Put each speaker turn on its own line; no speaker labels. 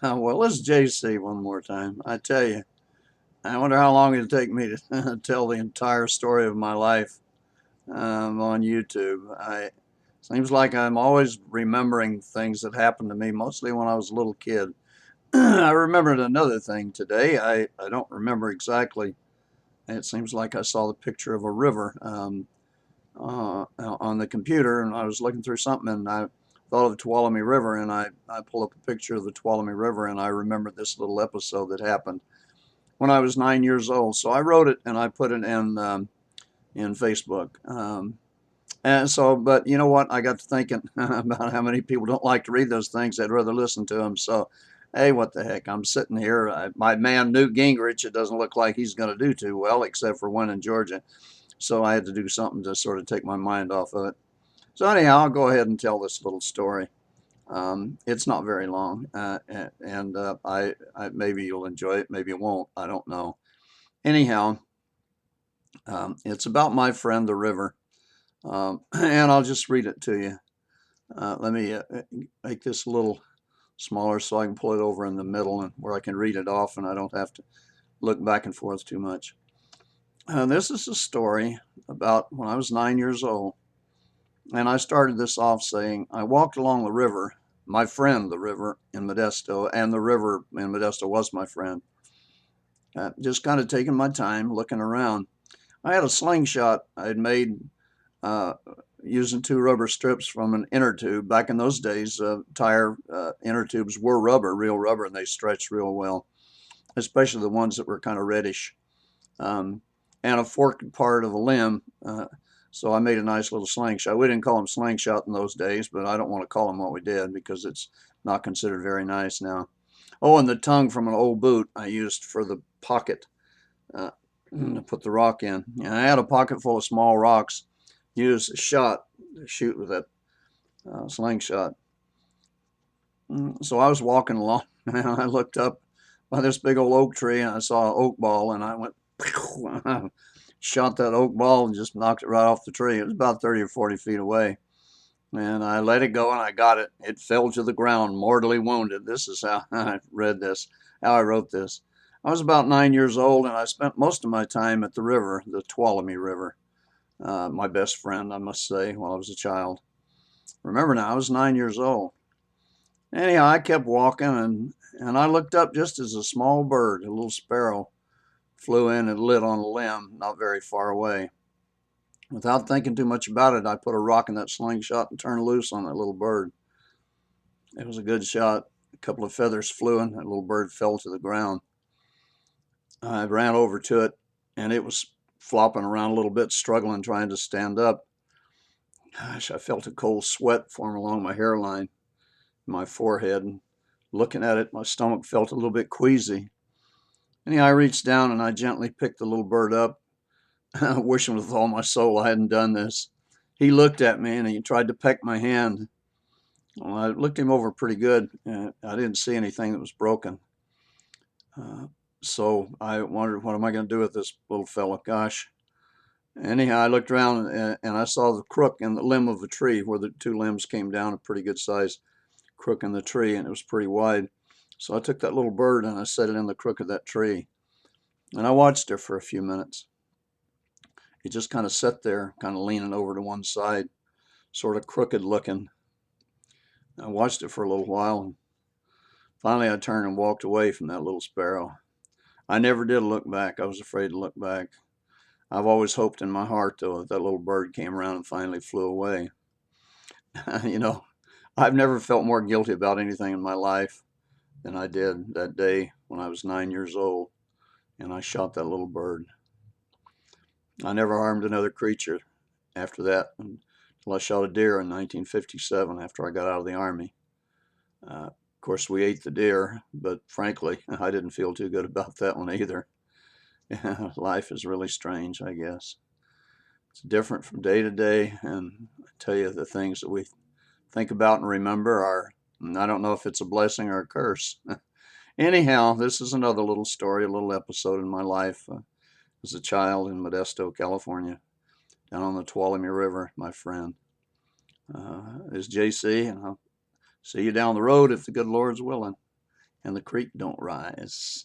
Well, let's JC one more time. I tell you, I wonder how long it'll take me to tell the entire story of my life on YouTube. I seems like I'm always remembering things that happened to me, mostly when I was a little kid. I remembered another thing today. I don't remember exactly. It seems like I saw the picture of a river on the computer, and I was looking through something, and I thought of the Tuolumne River, and I pulled up a picture of the Tuolumne River, and I remembered this little episode that happened when I was 9 years old. So I wrote it and I put it in Facebook. And so, but you know what? I got to thinking about how many people don't like to read those things. They'd rather listen to them. So, hey, what the heck? I'm sitting here. My man Newt Gingrich, it doesn't look like he's going to do too well, except for one in Georgia. So I had to do something to sort of take my mind off of it. So anyhow, I'll go ahead and tell this little story. It's not very long, and I maybe you'll enjoy it, maybe you won't. I don't know. Anyhow, it's about my friend the river, and I'll just read it to you. Let me make this a little smaller so I can pull it over in the middle and where I can read it off and I don't have to look back and forth too much. This is a story about when I was 9 years old, and I started this off saying I walked along the river, my friend the river in Modesto, and the river in Modesto was my friend. Just kind of taking my time, looking around. I had a slingshot I had made uh, using two rubber strips from an inner tube. Back in those days, tire inner tubes were rubber, real rubber, and they stretched real well, especially the ones that were kind of reddish. Um, and a forked part of a limb. So I made a nice little slingshot. We didn't call them slingshot in those days, but I don't want to call them what we did because it's not considered very nice now. Oh, and the tongue from an old boot I used for the pocket uh, to put the rock in. And I had a pocket full of small rocks. Used a shot to shoot with that slingshot. So I was walking along and I looked up by this big old oak tree and I saw an oak ball and I went, shot that oak ball and just knocked it right off the tree. It was about 30 or 40 feet away. And I let it go and I got it. It fell to the ground, mortally wounded. This is how I read this, how I wrote this. I was about 9 years old and I spent most of my time at the river, the Tuolumne River. My best friend, I must say, while I was a child. Remember now, I was 9 years old. Anyhow, I kept walking and I looked up just as a small bird, a little sparrow, flew in and lit on a limb not very far away. Without thinking too much about it, I put a rock in that slingshot and turned loose on that little bird. It was a good shot. A couple of feathers flew and that little bird fell to the ground. I ran over to it and it was flopping around a little bit, struggling, trying to stand up. Gosh, I felt a cold sweat form along my hairline, my forehead, and looking at it, my stomach felt a little bit queasy. Anyhow, I reached down and I gently picked the little bird up, wishing with all my soul I hadn't done this. He looked at me and he tried to peck my hand. Well, I looked him over pretty good. I didn't see anything that was broken. Uh, so I wondered, what am I going to do with this little fella? Gosh. Anyhow, I looked around and I saw the crook in the limb of the tree where the two limbs came down, a pretty good size crook in the tree, and it was pretty wide. So I took that little bird and I set it in the crook of that tree. And I watched her for a few minutes. It just kind of sat there, kind of leaning over to one side, sort of crooked looking. I watched it for a little while, and finally I turned and walked away from that little sparrow. I never did look back. I was afraid to look back. I've always hoped in my heart, though, that that little bird came around and finally flew away. you know, I've never felt more guilty about anything in my life than I did that day when I was 9 years old and I shot that little bird. I never harmed another creature after that until I shot a deer in 1957 after I got out of the Army. Of course, we ate the deer, but frankly, I didn't feel too good about that one either. Life is really strange, I guess. It's different from day to day, and I tell you, the things that we think about and remember are, I don't know if it's a blessing or a curse. Anyhow, this is another little story, a little episode in my life as a child in Modesto, California, down on the Tuolumne River, my friend. Is JC, and I'll see you down the road if the good Lord's willing. and the creek don't rise.